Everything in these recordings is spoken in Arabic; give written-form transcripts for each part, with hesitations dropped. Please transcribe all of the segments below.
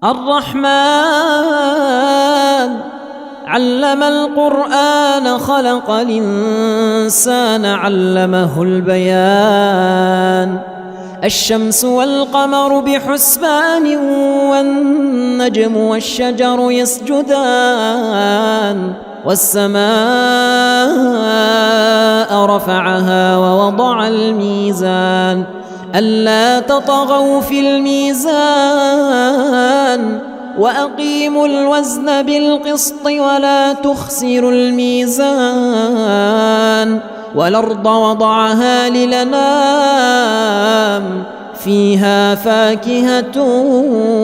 الرحمن علم القرآن خلق الإنسان علمه البيان. الشمس والقمر بحسبان والنجم والشجر يسجدان. والسماء رفعها ووضع الميزان ألا تطغوا في الميزان وأقيموا الوزن بالقسط ولا تخسروا الميزان. والأرض وضعها للأنام فيها فاكهة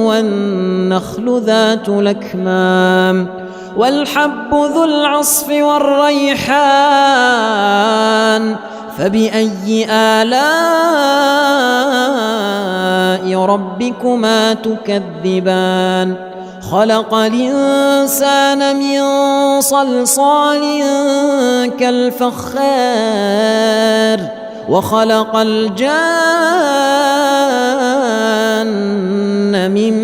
والنخل ذات الأكمام والحب ذو العصف والريحان. فبأي آلاء ربكما تكذبان؟ خلق الإنسان من صلصال كالفخار وخلق الجان من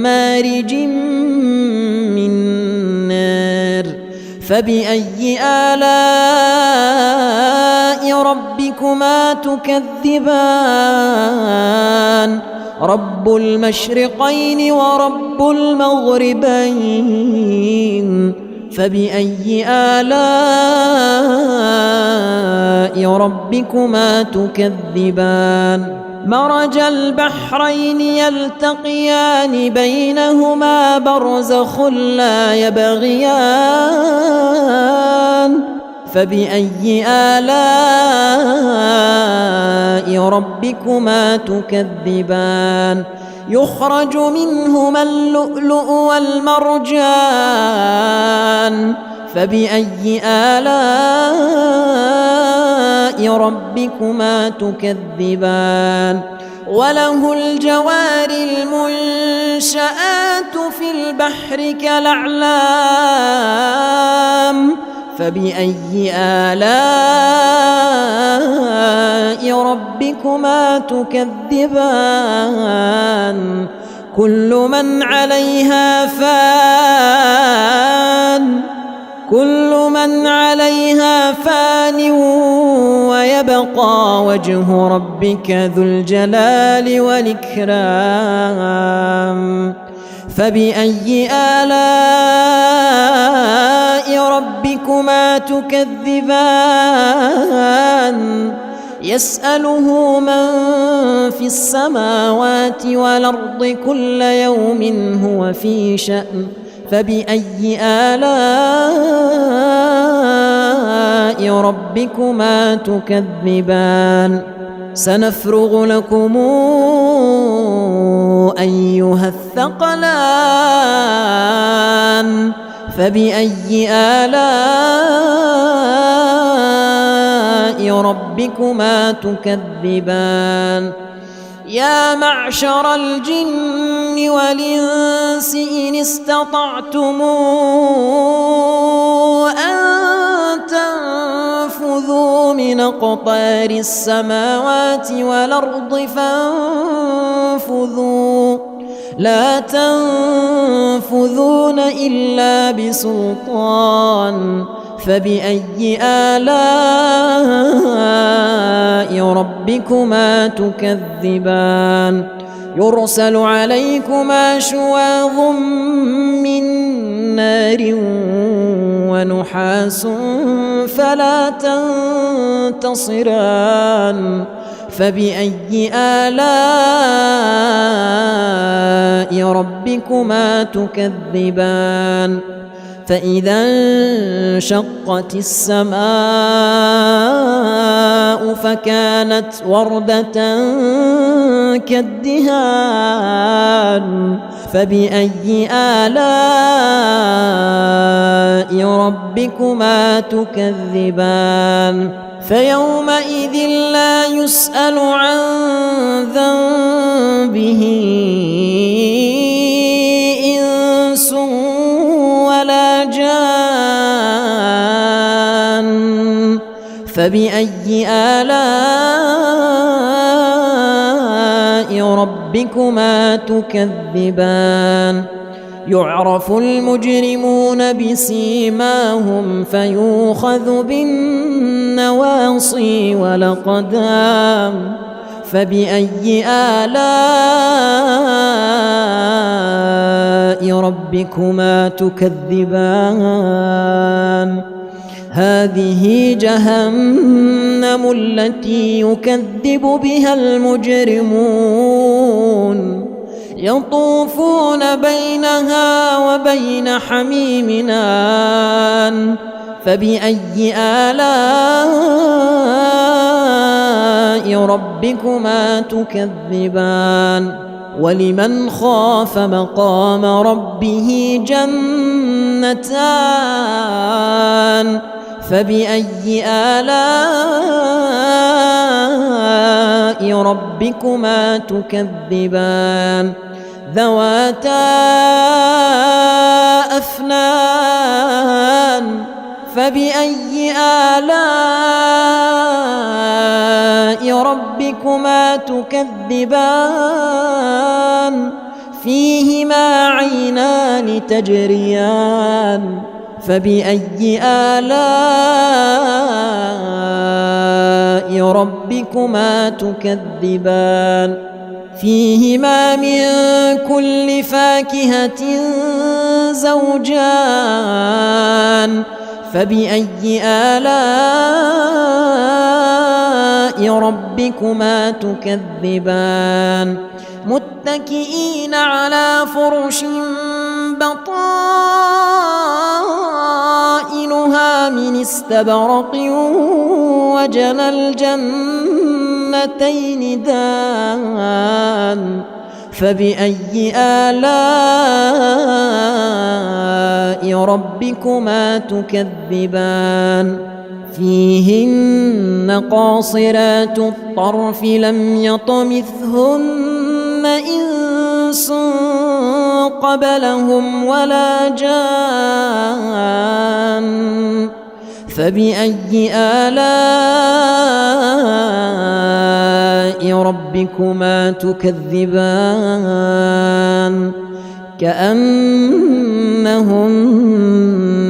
مارج من نار. فبأي آلاء ربكما تكذبان؟ رب المشرقين ورب المغربين. فبأي آلاء ربكما تكذبان؟ مرج البحرين يلتقيان بينهما برزخ لا يبغيان. فبأي آلاء ربكما تكذبان؟ يخرج منهما اللؤلؤ والمرجان. فبأي آلاء ربكما تكذبان؟ وله الجوار المنشآت في البحر كالأعلام. فبأي آلاء ربكما تكذبان؟ كل من عليها فان ويبقى وجه ربك ذو الجلال والإكرام. فبأي آلاء ربكما تكذبان؟ يسأله من في السماوات والأرض كل يوم هو في شأن. فبأي آلاء ربكما تكذبان؟ سنفرغ لكم أيها الثقلان. فبأي آلاء ربكما تكذبان؟ يا معشر الجن والإنس إن استطعتم أن تنفذوا من أقطار السماوات والأرض فانفذوا لا تنفذون إلا بسلطان. فبأي آلاء ربكما تكذبان؟ يرسل عليكما شواظ من نار ونحاس فلا تنتصران. فبأي آلاء ربكما تكذبان؟ فإذا انشقت السماء فكانت وردة كالدهان. فبأي آلاء ربكما تكذبان؟ فيومئذ لا يسأل عن ذنبه إنس ولا جان. فبأي آلاء ربكما تكذبان يعرف المجرمون بسيماهم فيؤخذ بالنواصي والأقدام فبأي آلاء ربكما تكذبان هذه جهنم التي يكذب بها المجرمون يطوفون بينها وبين حميم آن فبأي آلاء ربكما تكذبان ولمن خاف مقام ربه جنتان فبأي آلاء ربكما تكذبان ذواتا أفنان فبأي آلاء ربكما تكذبان فيهما عينان تجريان فبأي آلاء ربكما تكذبان فيهما من كل فاكهة زوجان فبأي آلاء ربكما تكذبان متكئين على فرش بطائنها من استبرق وجنى الجنتين دان فبأي آلاء ربكما تكذبان فيهن قاصرات الطرف لم يطمثهن إنس قبلهم ولا جان فبأي آلاء ربكما تكذبان كأنهن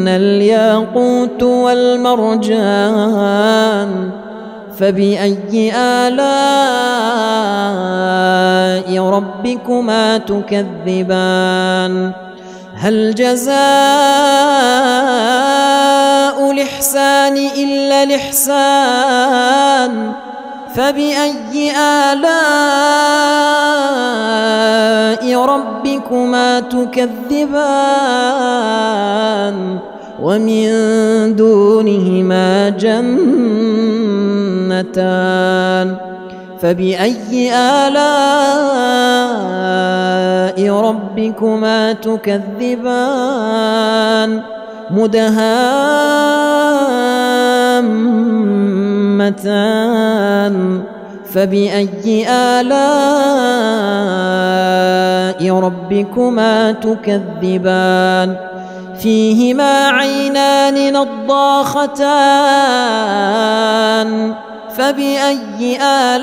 الياقوت والمرجان فبأي آلاء ربكما تكذبان هل جزاء الإحسان إلا الإحسان فبأي آلاء ربكما تكذبان ومن دونهما جنتان فبأي آلاء ربكما تكذبان مدهامتان فبأي آلاء ربكما تكذبان فيهما عينان نضاختان فبأي آلاء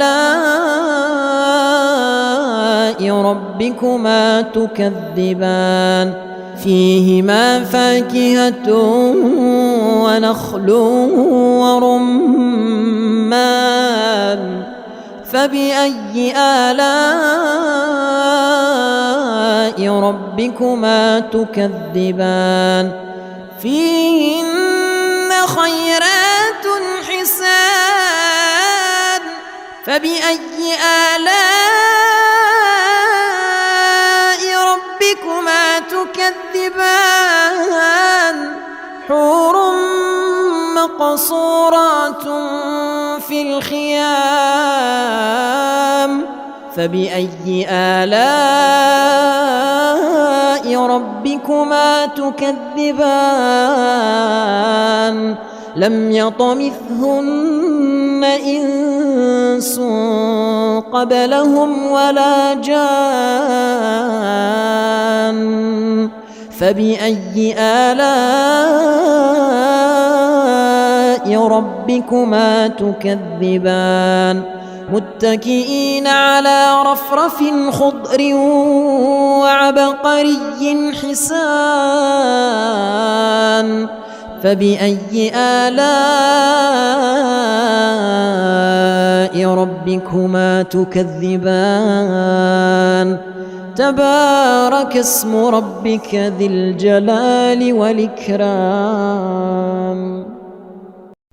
ربكما تكذبان فيهما فاكهة ونخل ورمان فبأي آلاء ربكما تكذبان فيهن خيرات حسان فبأي آلاء ربكما تكذبان حور مقصورات في الخيام فبأي آلاء ربكما تكذبان لم يطمثهن إنس قبلهم ولا جان فبأي آلاء ربكما تكذبان متكئين على رفرف خضر وعبقري حسان فبأي آلاء ربكما تكذبان تبارك اسم ربك ذي الجلال والإكرام.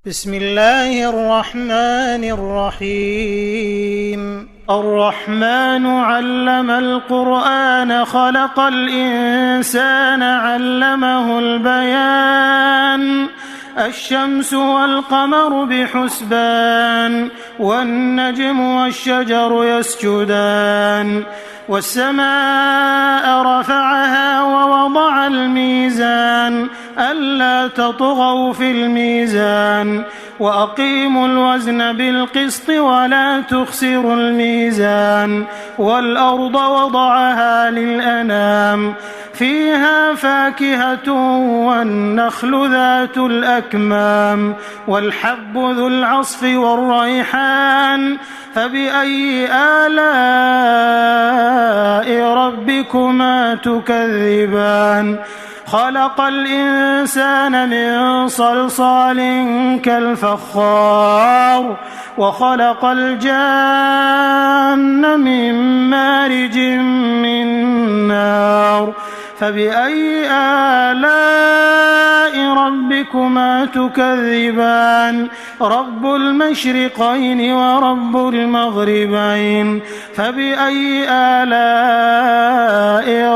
بسم الله الرحمن الرحيم. الرحمن علم القرآن خلق الإنسان علمه البيان الشمس والقمر بحسبان والنجم والشجر يسجدان والسماء رفعها ووضع الميزان ألا تطغوا في الميزان وأقيموا الوزن بالقسط ولا تخسروا الميزان والأرض وضعها للأنام فيها فاكهة والنخل ذات الأكمام والحب ذو العصف والريحان فبأي آلاء ربكما تكذبان خلق الإنسان من صلصال كالفخار وخلق الجان من مارج من نار فبأي آلاء ربكما تكذبان رب المشرقين ورب المغربين فبأي آلاء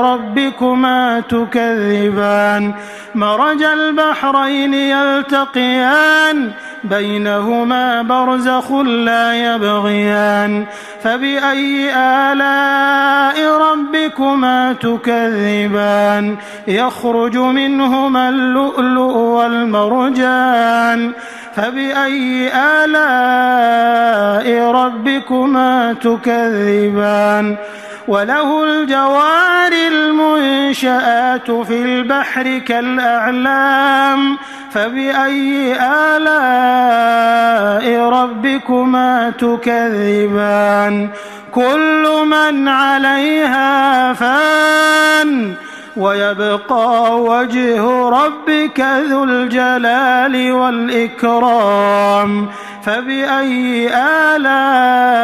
ربكما تكذبان مرج البحرين يلتقيان بينهما برزخ لا يبغيان فبأي آلاء ربكما تكذبان يخرج منهما اللؤلؤ والمرجان فبأي آلاء ربكما تكذبان وله الجوار المنشآت في البحر كالأعلام فبأي آلاء ربكما تكذبان كل من عليها فان ويبقى وجه ربك ذو الجلال والإكرام فبأي آلاء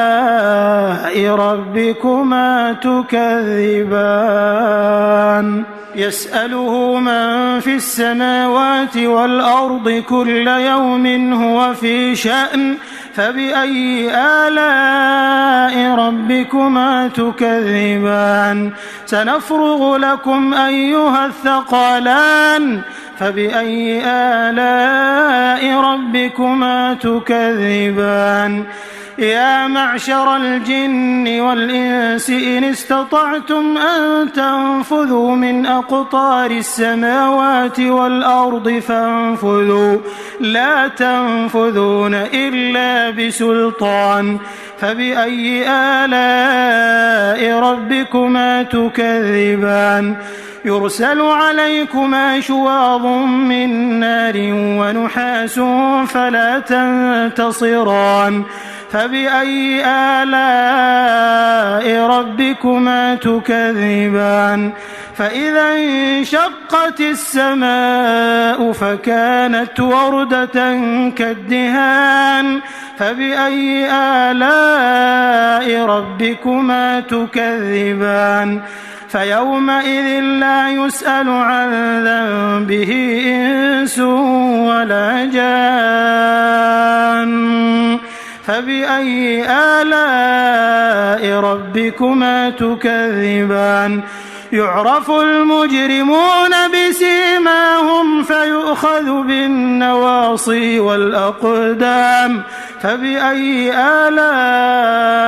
ربكما تكذبان يسأله من في السماوات والأرض كل يوم هو في شأن فبأي آلاء ربكما تكذبان سنفرغ لكم أيها الثقلان فبأي آلاء ربكما تكذبان يا معشر الجن والإنس إن استطعتم أن تنفذوا من أقطار السماوات والأرض فانفذوا لا تنفذون إلا بسلطان فبأي آلاء ربكما تكذبان يرسل عليكما شواظ من نار ونحاس فلا تنتصران فبأي آلاء ربكما تكذبان فإذا انشقت السماء فكانت وردة كالدهان فبأي آلاء ربكما تكذبان فيومئذ لا يسأل عن ذنبه إنس ولا جان فبأي آلاء ربكما تكذبان يعرف المجرمون بسيماهم فيؤخذ بالنواصي والأقدام فبأي آلاء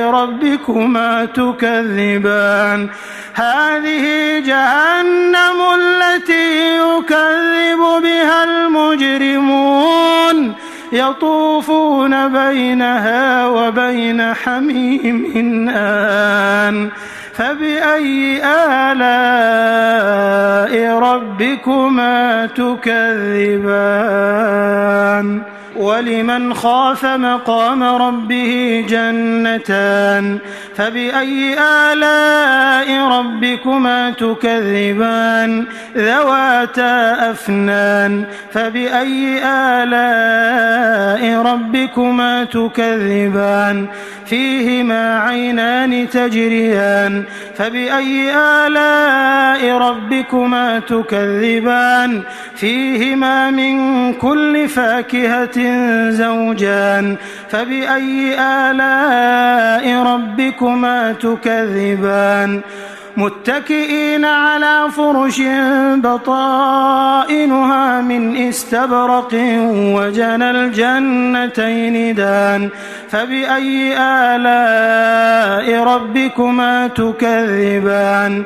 ربكما تكذبان هذه جهنم التي يكذب بها المجرمون يطوفون بينها وبين حميم آن فبأي آلاء ربكما تكذبان ولمن خاف مقام ربه جنتان فبأي آلاء ربكما تكذبان ذواتا أفنان فبأي آلاء ربكما تكذبان فيهما عينان تجريان فبأي آلاء ربكما تكذبان فيهما من كل فاكهة زوجان فبأي آلاء ربكما تكذبان متكئين على فرش بطائنها من استبرق وجنى الجنتين دان فبأي آلاء ربكما تكذبان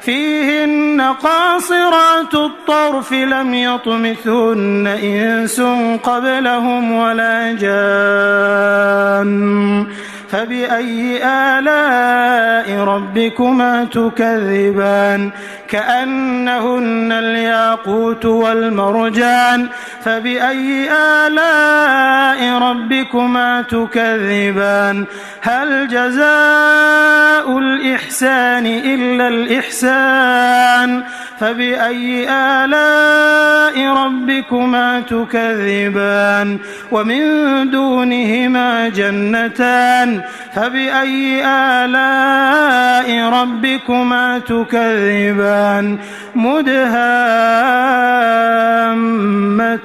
فيهن قاصرات الطرف لم يطمثهن إنس قبلهم ولا جان فبأي آلاء ربكما تكذبان كأنهن الياقوت والمرجان فبأي آلاء ربكما تكذبان هل جزاء الإحسان إلا الإحسان فبأي آلاء ربكما تكذبان ومن دونهما جنتان فبأي آلاء ربكما تكذبان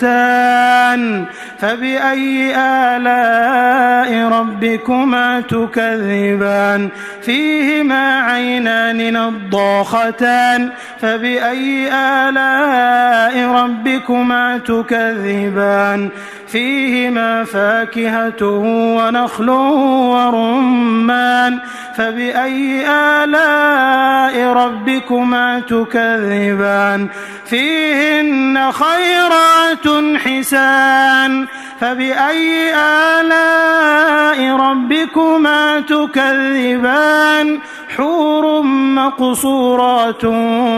مدهامتان فبأي آلاء ربكما تكذبان فيهما عينان نضاختان فبأي آلاء ربكما تكذبان فيهما فاكهة ونخل ورمان فبأي آلاء ربكما تكذبان فيهن خيرات حسان فبأي آلاء ربكما تكذبان حور مقصورات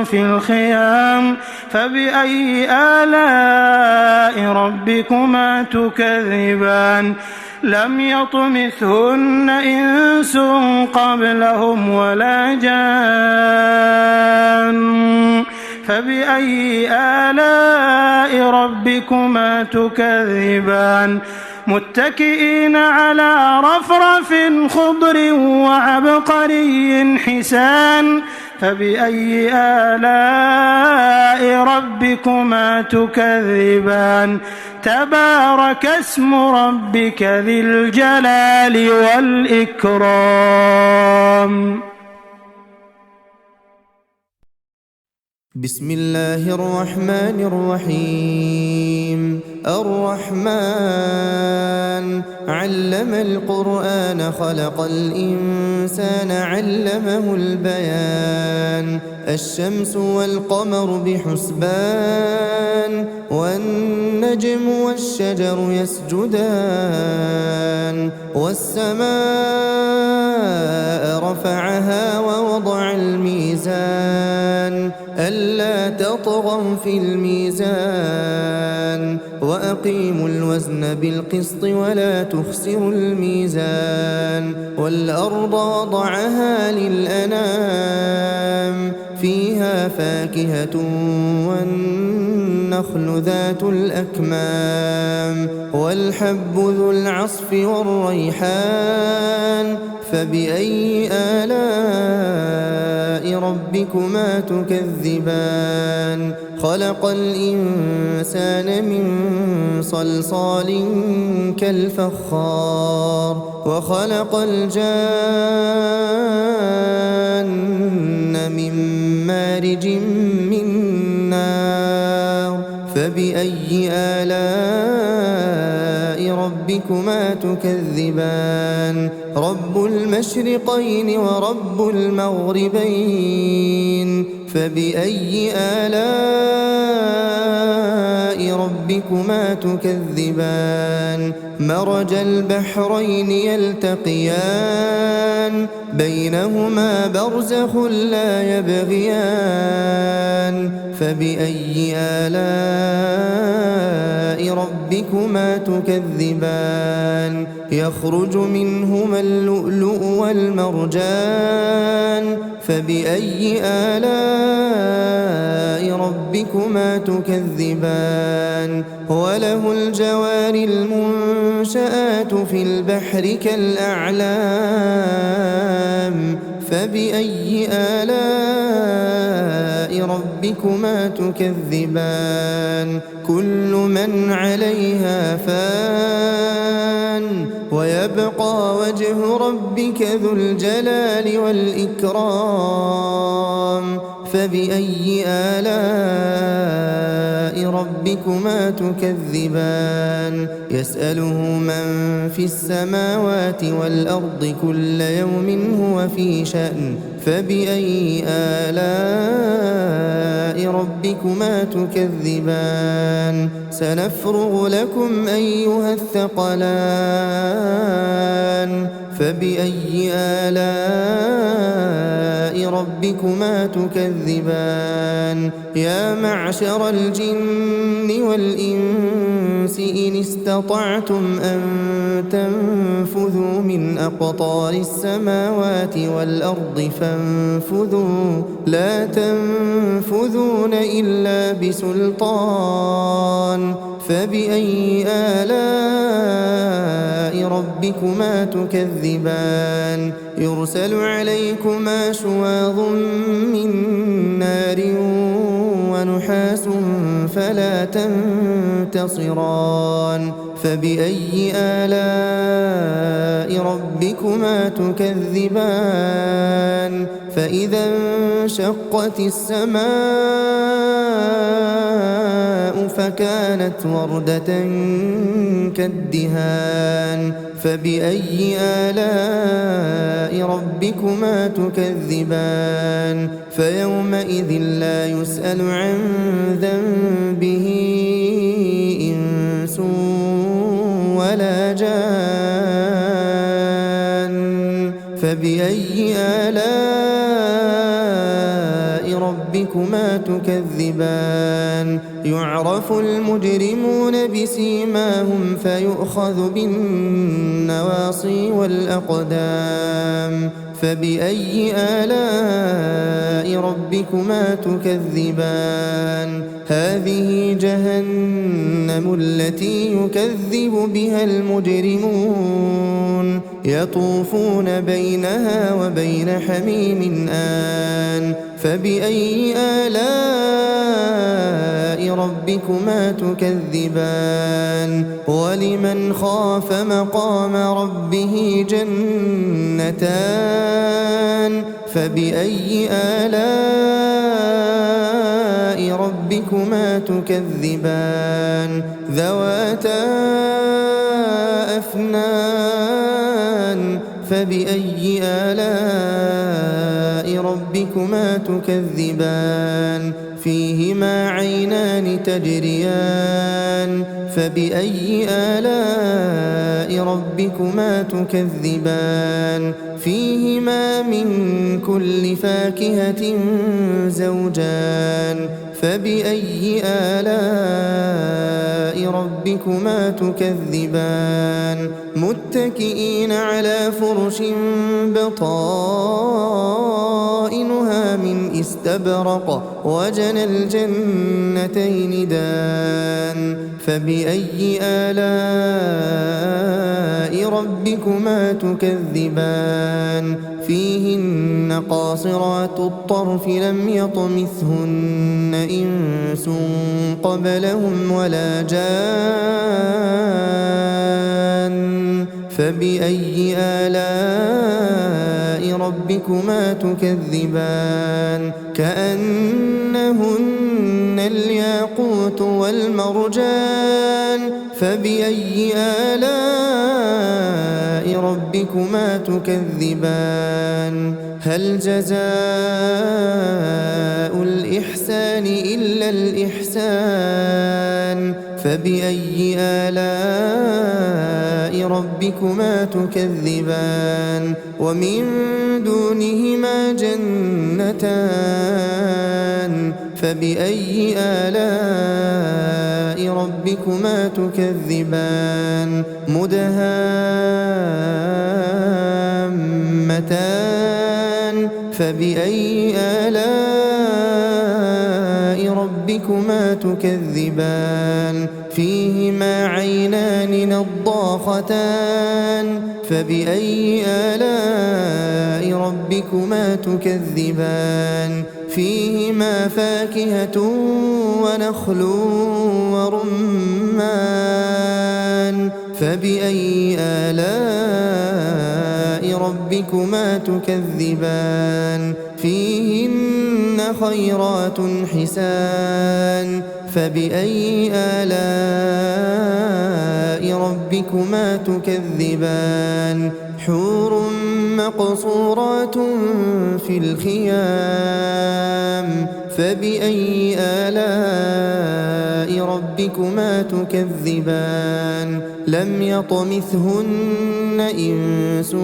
في الخيام فبأي آلاء ربكما تكذبان لم يطمثهن إنس قبلهم ولا جان فبأي آلاء ربكما تكذبان متكئين على رفرف خضر وعبقري حسان فبأي آلاء ربكما تكذبان تبارك اسم ربك ذي الجلال والإكرام. بسم الله الرحمن الرحيم. الرحمن علم القرآن خلق الإنسان علمه البيان الشمس والقمر بحسبان والنجم والشجر يسجدان والسماء رفعها ووضع الميزان ألا تطغوا في الميزان وأقيموا الوزن بالقسط ولا تخسروا الميزان والأرض وضعها للأنام فيها فاكهة والنخل ذات الأكمام والحب ذو العصف والريحان فبأي آلاء ربكما تكذبان خلق الإنسان من صلصال كالفخار وخلق الجان من مارج من نار فبأي آلاء ربكما تكذبان رب المشرقين ورب المغربين فبأي آلاء ربكما ربكما تكذبان مرج البحرين يلتقيان بينهما برزخ لا يبغيان فبأي آلاء ربكما تكذبان يخرج منهما اللؤلؤ والمرجان فبأي آلاء ربكما تكذبان وله الجوار المنشآت في البحر كالأعلام فبأي آلاء ربكما تكذبان كل من عليها فان ويبقى وجه ربك ذو الجلال والإكرام فبأي آلاء ربكما تكذبان يسأله من في السماوات والأرض كل يوم هو في شأن فبأي آلاء ربكما تكذبان سنفرغ لكم أيها الثقلان فبأي آلاء ربكما تكذبان يا معشر الجن والإنس إن استطعتم أن تنفذوا من أقطار السماوات والأرض فانفذوا لا تنفذون إلا بسلطان فبأي آلاء ربكما تكذبان يرسل عليكما شواظ من نار ونحاس فلا تنتصران فبأي آلاء ربكما تكذبان فإذا انشقت السماء فكانت وردة كالدهان فبأي آلاء ربكما تكذبان فيومئذ لا يسأل عن ذنبه إنس ولا جان فبأي آلاء ربكما تكذبان يعرف المجرمون بسيماهم فيؤخذ بالنواصي والأقدام فبأي آلاء ربكما تكذبان هذه جهنم التي يكذب بها المجرمون يطوفون بينها وبين حميم آن فبأي آلاء ربكما تكذبان ولمن خاف مقام ربه جنتان فبأي آلاء ربكما تكذبان ذواتا أفنان فبأي آلاء ربكما تكذبان فيهما عينان تجريان فبأي آلاء ربكما تكذبان فيهما من كل فاكهة زوجان فبأي آلاء ربكما تكذبان متكئين على فرش بطائنها من استبرق وجنى الجنتين دان فبأي آلاء ربكما تكذبان فيهن قاصرات الطرف لم يطمثهن إنس قبلهم ولا جان فبأي آلاء ربكما تكذبان كأنهن الياقوت والمرجان فبأي آلاء ربكما تكذبان هل جزاء الإحسان إلا الإحسان فبأي آلاء ربكما تكذبان ومن دونهما جنتان فبأي آلاء ربكما تكذبان مدهامتان فبأي آلاء ربكما تكذبان فيهما عينان نضاختان فبأي آلاء ربكما تكذبان فيهما فاكهة ونخل ورمان فبأي آلاء ربكما تكذبان فيهن خيرات حسان فبأي آلاء ربكما تكذبان حور مقصورات في الخيام فبأي آلاء ربكما تكذبان لم يطمثهن إنس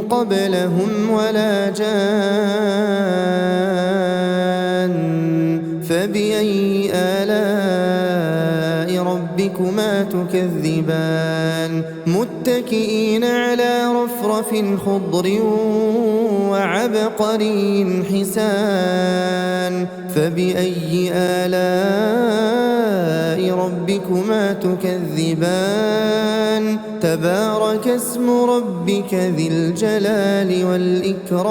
قبلهم ولا جان فبأي آلاء ربكما تكذبان متكئين على رفرف خضر وعبقري حسان فبأي آلاء ربكما تكذبان تبارك اسم ربك ذي الجلال والإكرام